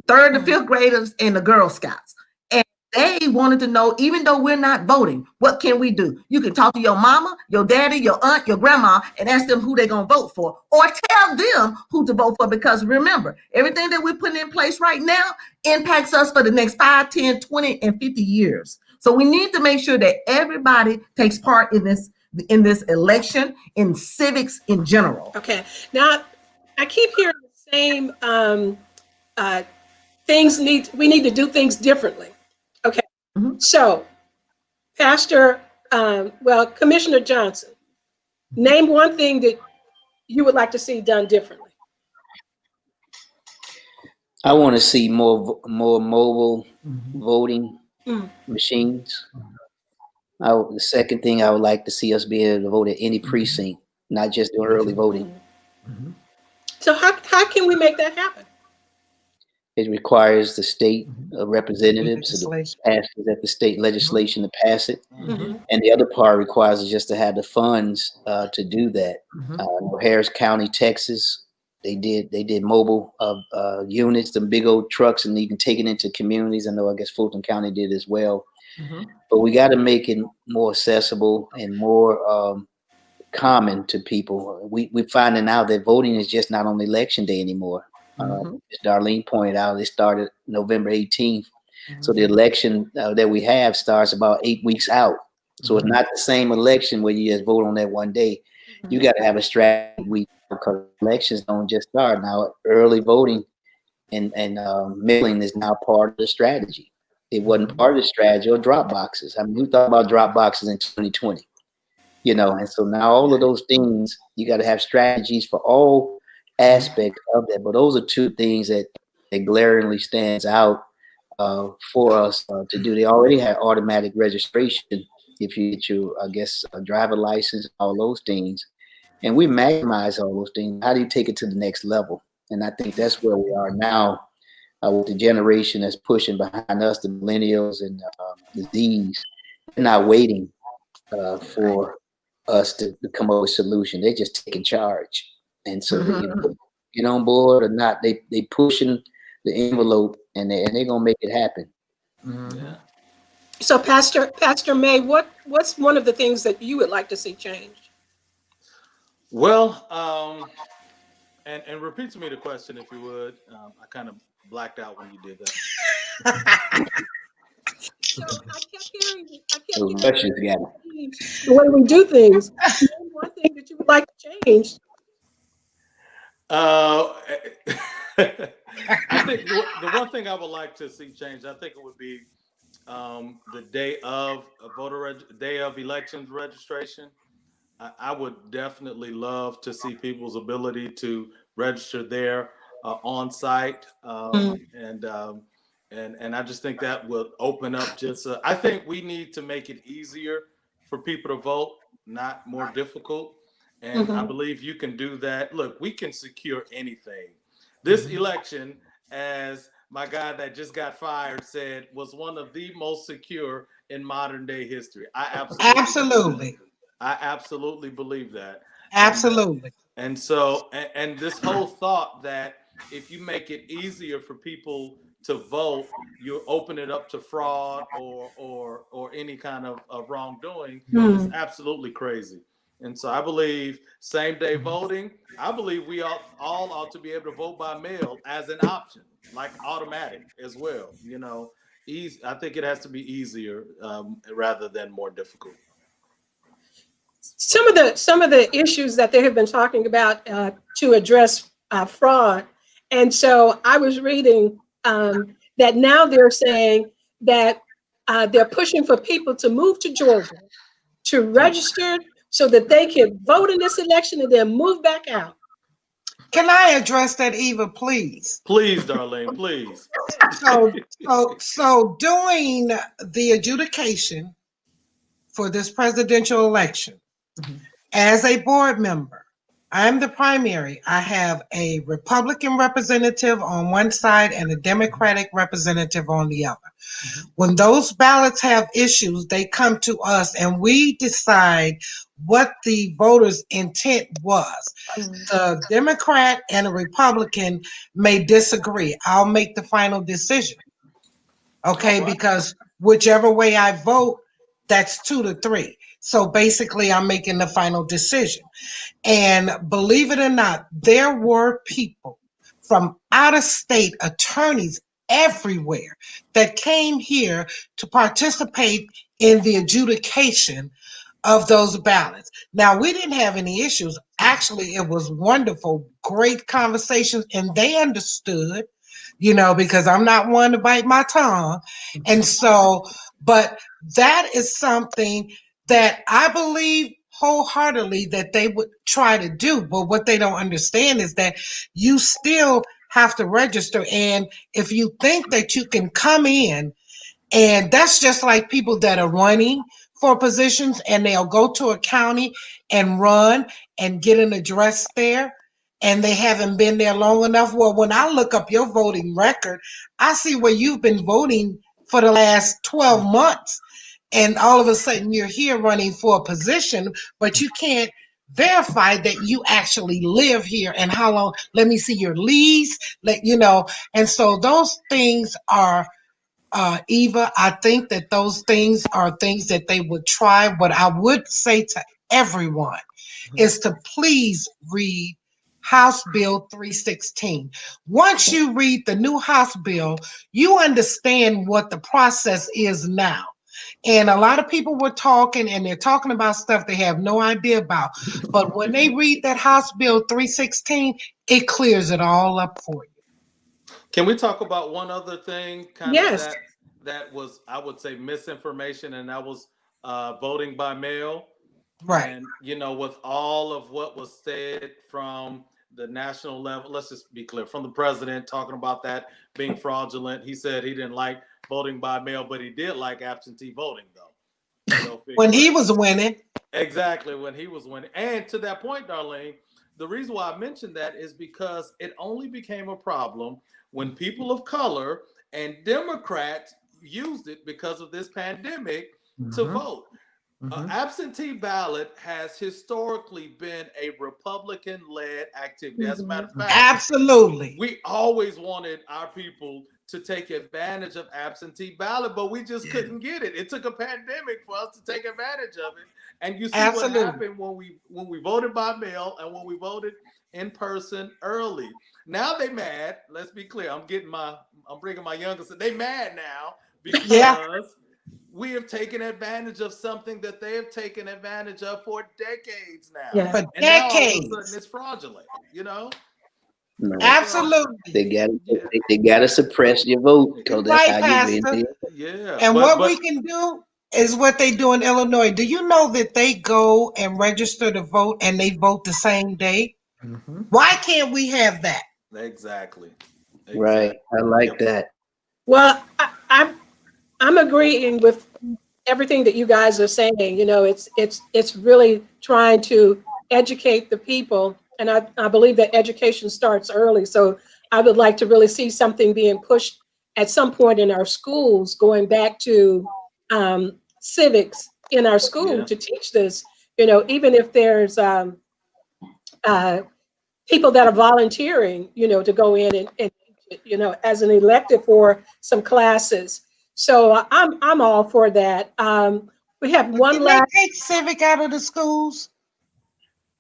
third and fifth graders and the Girl Scouts. And they wanted to know, even though we're not voting, what can we do? You can talk to your mama, your daddy, your aunt, your grandma, and ask them who they're going to vote for, or tell them who to vote for. Because remember, everything that we're putting in place right now impacts us for the next 5, 10, 20, and 50 years. So we need to make sure that everybody takes part in this election, in civics in general. Okay. Now, I keep hearing the same we need to do things differently. Okay. Mhm. So, Commissioner Johnson, name one thing that you would like to see done differently. I want to see more mobile voting machines. The second thing, I would like to see us be able to vote at any precinct, not just do early voting. So how can we make that happen? It requires the state representatives, the pastors at the state legislation to pass it. And the other part requires us just to have the funds to do that. Harris County, Texas, they did mobile units, them big old trucks, and even taking into communities. I know, I guess Fulton County did as well. But we got to make it more accessible and more common to people. We're finding out that voting is just not on election day anymore. As Darlene pointed out, it started November 18th. So the election that we have starts about 8 weeks out. So it's not the same election where you just vote on that one day. You got to have a strategy week, because elections don't just start now. Early voting and mailing is now part of the strategy. It wasn't part of the strategy, or drop boxes. I mean, who thought about drop boxes in 2020? And so now all of those things, you got to have strategies for all aspects of that. But those are two things that glaringly stands out for us to do. They already have automatic registration if you get your, driver license, all those things. And we maximize all those things. How do you take it to the next level? And I think that's where we are now with the generation that's pushing behind us, the millennials and the Z's. They're not waiting for us to come up with a solution. They're just taking charge. And so they get on board or not, they pushing the envelope, and they're gonna make it happen. Yeah. So Pastor May, what's one of the things that you would like to see changed? Well, and repeat to me the question if you would. I kind of blacked out when you did that. So I kept hearing Russians the way we do things. One thing that you would like to change. I think the one thing I would like to see change, I think it would be the day of day of elections registration. I would definitely love to see people's ability to register there on site, and I just think that will open up. I think we need to make it easier for people to vote, not more difficult. And I believe you can do that. Look, we can secure anything. This election, as my guy that just got fired said, was one of the most secure in modern day history. Absolutely. I absolutely believe that. Absolutely. And so, and this whole thought that if you make it easier for people to vote, you open it up to fraud or any kind of wrongdoing is absolutely crazy. And so I believe same day voting, I believe we all ought to be able to vote by mail as an option, like automatic as well. You know, easy. I think it has to be easier rather than more difficult. Some of the issues that they have been talking about to address fraud, and so I was reading that now they're saying that they're pushing for people to move to Georgia to register so that they can vote in this election and then move back out. Can I address that, Eva, please? Please, Darlene, please. So doing the adjudication for this presidential election, as a board member, I'm the primary. I have a Republican representative on one side and a Democratic representative on the other. When those ballots have issues, they come to us and we decide what the voters' intent was. The Democrat and a Republican may disagree. I'll make the final decision. Okay, because whichever way I vote, that's 2-3. So basically, I'm making the final decision. And believe it or not, there were people from out of state, attorneys everywhere, that came here to participate in the adjudication of those ballots. Now, we didn't have any issues. Actually, it was wonderful, great conversations, and they understood, because I'm not one to bite my tongue. And so, but that is something that I believe wholeheartedly that they would try to do. But what they don't understand is that you still have to register. And if you think that you can come in, and that's just like people that are running for positions and they'll go to a county and run and get an address there and they haven't been there long enough. Well, when I look up your voting record, I see where you've been voting for the last 12 months. And all of a sudden you're here running for a position, but you can't verify that you actually live here and how long. Let me see your lease, and so those things are Eva, I think that those things are things that they would try. What I would say to everyone is to please read House Bill 316. Once you read the new House Bill, you understand what the process is now. And a lot of people were talking and they're talking about stuff they have no idea about. But when they read that House Bill 316, it clears it all up for you. Can we talk about one other thing? Yes. That was, I would say, misinformation, and that was voting by mail. Right. And with all of what was said from the national level, let's just be clear, from the president talking about that being fraudulent. He said he didn't like voting by mail, but he did like absentee voting, though. When he was winning. Exactly, when he was winning. And to that point, Darlene, the reason why I mentioned that is because it only became a problem when people of color and Democrats used it because of this pandemic to vote. Absentee ballot has historically been a Republican-led activity. As a matter of fact, absolutely, we always wanted our people to take advantage of absentee ballot, but we just couldn't get it. It took a pandemic for us to take advantage of it. And you see what happened when we voted by mail and when we voted in person early. Now they mad. Let's be clear. I'm bringing my youngest. They mad now because we have taken advantage of something that they have taken advantage of for decades now. Yeah. For and decades. now all of a sudden it's fraudulent, No, Absolutely. they gotta suppress your vote because that's Right, how you Pastor. win. Yeah, And but what we can do is what they do in Illinois. Do you know that they go and register to vote and they vote the same day? Mhm. Why can't we have that? exactly. Right. I like Yep. that. Well, I'm agreeing with everything that you guys are saying. You know, it's really trying to educate the people, and I believe that education starts early. So I would like to really see something being pushed at some point in our schools, going back to civics in our school Yeah. to teach this. You know, even if there's uh, people that are volunteering, you know, to go in and teach it, you know, as an elective for some classes. So I'm all for that. We have But one didn't they last. take civic out of the schools?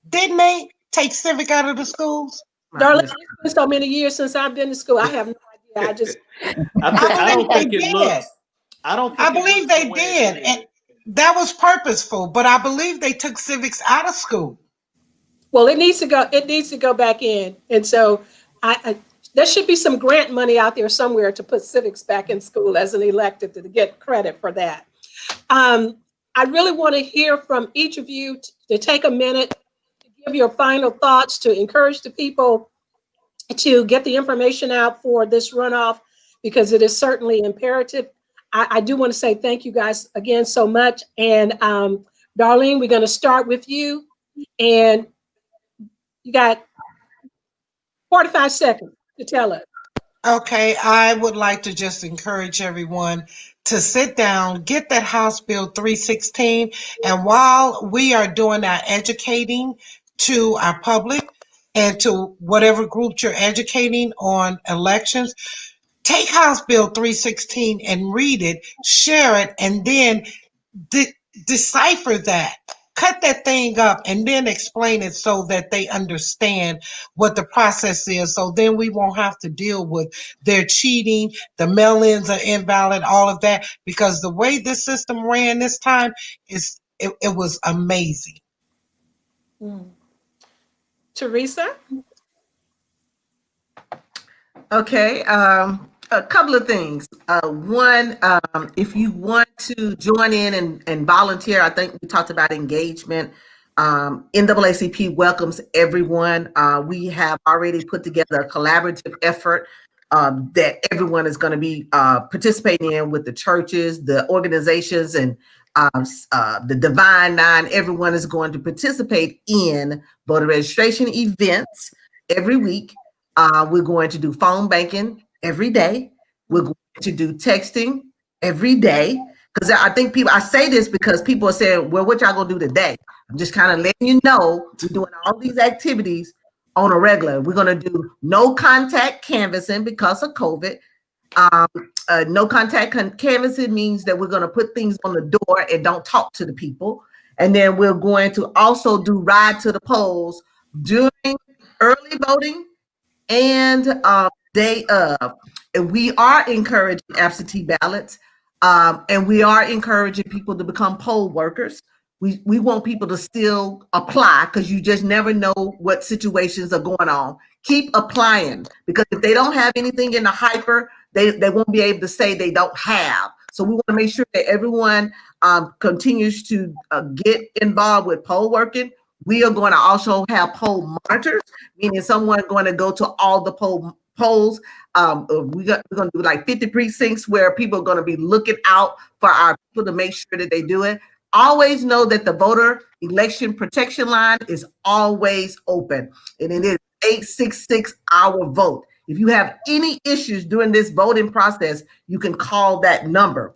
Didn't they take civic out of the schools? Darlene, it's been so many years since I've been to school. I have no idea. I just I I believe don't they think it did. looks. I don't I think it believe looks the they way it did. And did. that was purposeful, but I believe they took civics out of school. well, it needs to go. It needs to go back in, and so I there should be some grant money out there somewhere to put civics back in school as an elective to get credit for that. I really want to hear from each of you to take a minute to give your final thoughts, to encourage the people to get the information out for this runoff, because it is certainly imperative. I do want to say thank you guys again so much. And Darlene, we're going to start with you. And you got 45 seconds to tell us. Okay, I would like to just encourage everyone to sit down, get that House Bill 316, and while we are doing our educating to our public and to whatever group you're educating on elections, take House Bill 316 and read it, share it, and then de- decipher that. Cut that thing up and then explain it so that they understand what the process is. So then we won't have to deal with their cheating, the mail-ins are invalid, all of that. Because the way this system ran this time it was amazing. Teresa? Okay, a couple of things. One, if you want to join in and volunteer, I think we talked about engagement. NAACP welcomes everyone. We have already put together a collaborative effort that everyone is going to be participating in with the churches, the organizations, and the Divine Nine. Everyone is going to participate in voter registration events every week. We're going to do phone banking every day. We're going to do texting every day. Because I think I say this because people are saying, well, what y'all gonna do today? I'm just kind of letting you know we're doing all these activities on a regular. We're gonna do no contact canvassing because of COVID. No contact canvassing means that we're gonna put things on the door and don't talk to the people. And then we're going to also do ride to the polls during early voting and day of. And we are encouraging absentee ballots, and we are encouraging people to become poll workers. We want people to still apply because you just never know what situations are going on. Keep applying, because if they don't have anything in the hyper, they won't be able to say they don't have. So we want to make sure that everyone continues to get involved with poll working. We are going to also have poll monitors, meaning someone going to go to all the polls. We're going to do like 50 precincts where people are going to be looking out for our people to make sure that they do it. Always know that the voter election protection line is always open, and it is 866 our vote. If you have any issues during this voting process, you can call that number.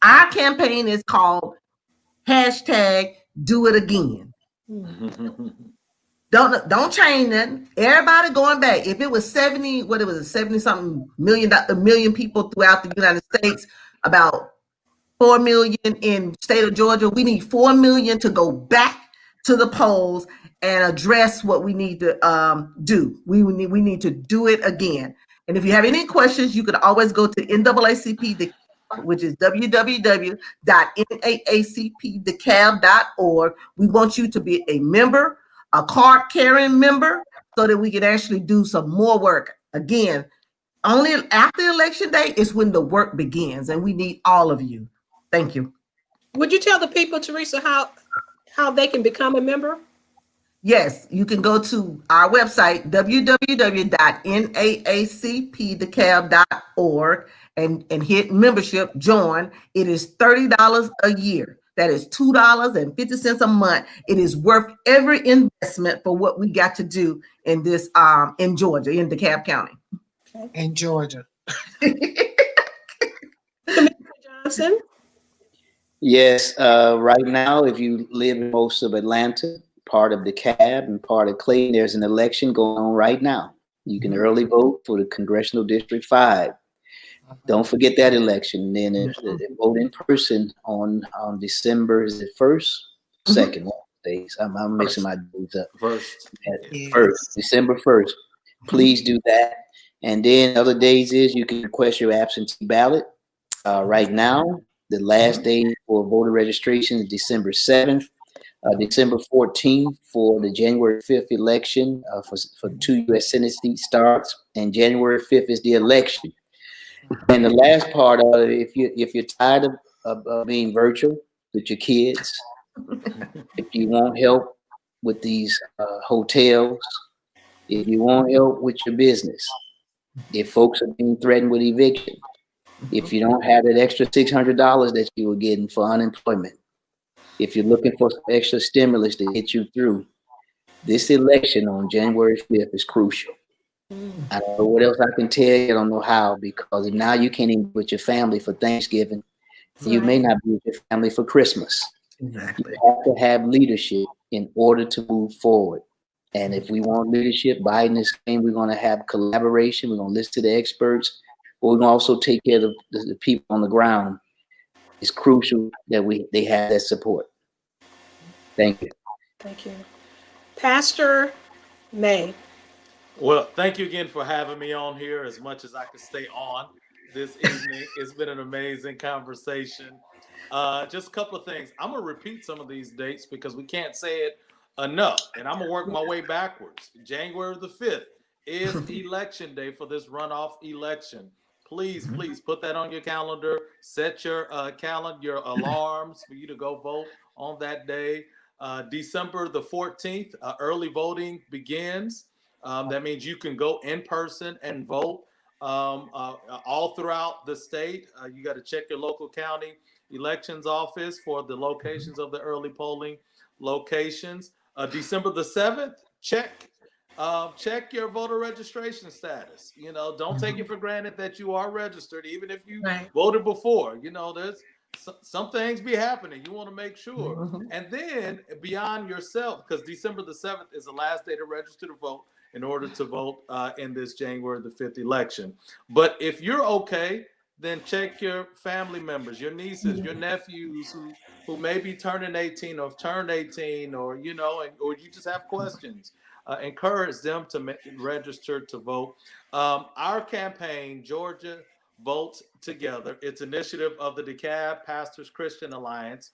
Our campaign is called #DoItAgain. Don't change nothing. Everybody going back. If it was 70, what it was, 70-something million people throughout the United States, about 4 million in state of Georgia, we need 4 million to go back to the polls and address what we need to do. We need to do it again. And if you have any questions, you could always go to NAACP, which is www.naacpdecab.org. We want you to be a member, a card carrying member, so that we can actually do some more work. Again, only after election day is when the work begins, and we need all of you. Thank you. Would you tell the people, Teresa, how they can become a member? Yes, you can go to our website, www.naacpdecalb.org, and hit membership, join. It is $30 a year. That is $2.50 a month. It is worth every investment for what we got to do in this in Georgia, in DeKalb County. In Georgia. Commissioner Johnson? Yes, right now, if you live in most of Atlanta, part of DeKalb and part of Clayton, there's an election going on right now. You can early vote for the Congressional District 5. Don't forget that election. Then vote in person on December, is it 1st? 2nd, days. I'm mixing my days up. First. First, December 1st. Please do that. And then other days is you can request your absentee ballot. Right now, the last day for voter registration is December 7th. December 14th for the January 5th election for 2 U.S. Senate seats starts, and January 5th is the election. And the last part of it, if you're tired of being virtual with your kids, if you want help with these hotels, if you want help with your business, if folks are being threatened with eviction, if you don't have that extra $600 that you were getting for unemployment, if you're looking for some extra stimulus to get you through, this election on January 5th is crucial. I don't know what else I can tell you. I don't know how, because now you can't even be with your family for Thanksgiving. You may not be with your family for Christmas. Exactly. You have to have leadership in order to move forward. And if we want leadership, Biden is saying we're going to have collaboration. We're going to listen to the experts, but we're going to also take care of the people on the ground. It's crucial that they have that support. Thank you. Thank you. Pastor May. Well, thank you again for having me on here as much as I could stay on this evening. It's been an amazing conversation. Just a couple of things. I'm going to repeat some of these dates because we can't say it enough, and I'm going to work my way backwards. January the 5th is election day for this runoff election. Please put that on your calendar. Set your your alarms for you to go vote on that day. December the 14th, early voting begins. That means you can go in person and vote all throughout the state. You got to check your local county elections office for the locations of the early polling locations. December the 7th, check your voter registration status. You know, don't take it for granted that you are registered, even if you voted before. You know, there's some things be happening. You want to make sure. And then beyond yourself, because December the 7th is the last day to register to vote in order to vote in this January the 5th election. But if you're okay, then check your family members, your nieces, your nephews who may be turning 18 or have turned 18, or, you know, or you just have questions. Encourage them to register to vote. Our campaign, Georgia Votes Together, it's initiative of the DeKalb Pastors Christian Alliance.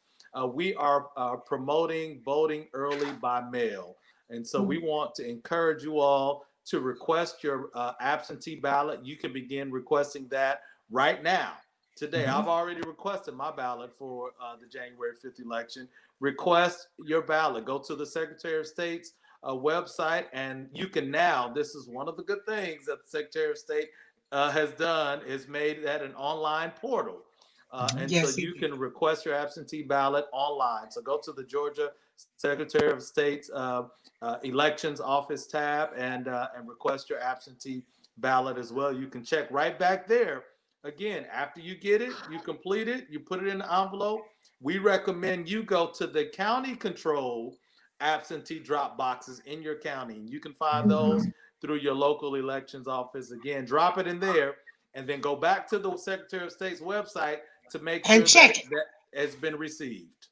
We are promoting voting early by mail. And so we want to encourage you all to request your absentee ballot. You can begin requesting that right now. Today, I've already requested my ballot for the January 5th election. Request your ballot. Go to the Secretary of State's website, and you can now, this is one of the good things that the Secretary of State has done, is made that an online portal. And Yes, so you can request your absentee ballot online. So go to the Georgia Secretary of State's elections office tab and request your absentee ballot as well. You can check right back there. Again, after you get it, you complete it, you put it in the envelope. We recommend you go to the county controlled absentee drop boxes in your county. And you can find those through your local elections office. Again, drop it in there and then go back to the Secretary of State's website to make sure that has been received.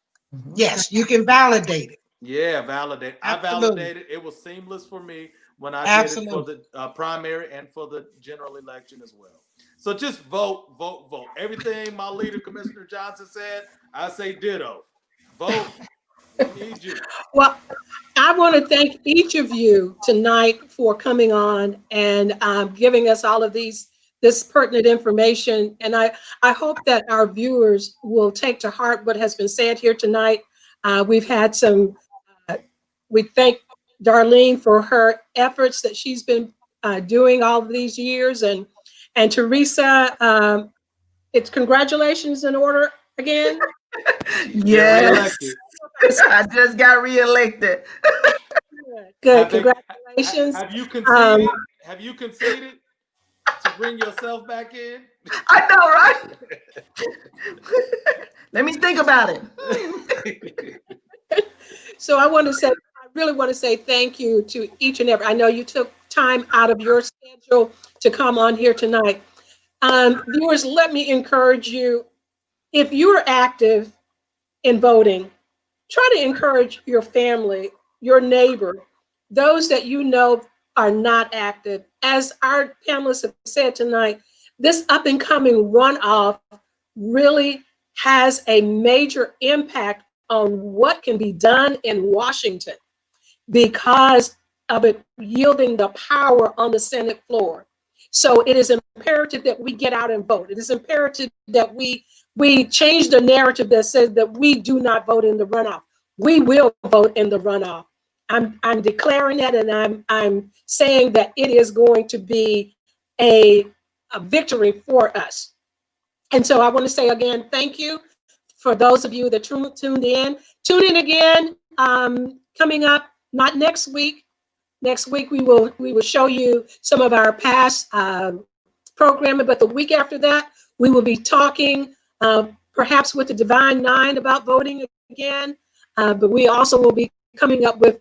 Yes, you can validate it. Yeah, validate. Absolutely. I validated. It was seamless for me when I did it for the primary and for the general election as well. So just vote, vote, vote. Everything my leader, Commissioner Johnson, said, I say ditto. Vote. We need you. Well, I want to thank each of you tonight for coming on and giving us all of this pertinent information. And I hope that our viewers will take to heart what has been said here tonight. We've had some, we thank Darlene for her efforts that she's been doing all of these years. And Teresa, it's congratulations in order again. Yes, Reelected. I just got reelected. Good. Have they- Congratulations. Have you conceded? Have you conceded to bring yourself back in? I know, right? Let me think about it. So I really want to say thank you to each and every. I know you took time out of your schedule to come on here tonight. Viewers, let me encourage you, if you're active in voting, try to encourage your family, your neighbor, those that you know are not active. As our panelists have said tonight, this up and coming runoff really has a major impact on what can be done in Washington because of it yielding the power on the Senate floor. So it is imperative that we get out and vote. It is imperative that we change the narrative that says that we do not vote in the runoff. We will vote in the runoff. I'm declaring that, and I'm saying that it is going to be a victory for us. And so I want to say again, thank you for those of you that tuned in. Tune in again. Coming up, not next week. Next week we will show you some of our past programming, but the week after that we will be talking perhaps with the Divine Nine about voting again. But we also will be coming up with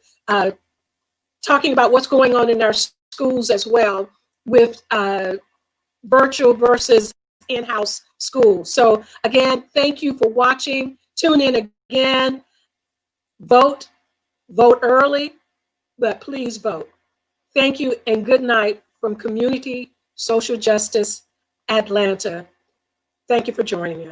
talking about what's going on in our schools as well with virtual versus in-house schools. So again, thank you for watching. Tune in again. Vote early, but please vote. Thank you and good night from Community Social Justice Atlanta. Thank you for joining us.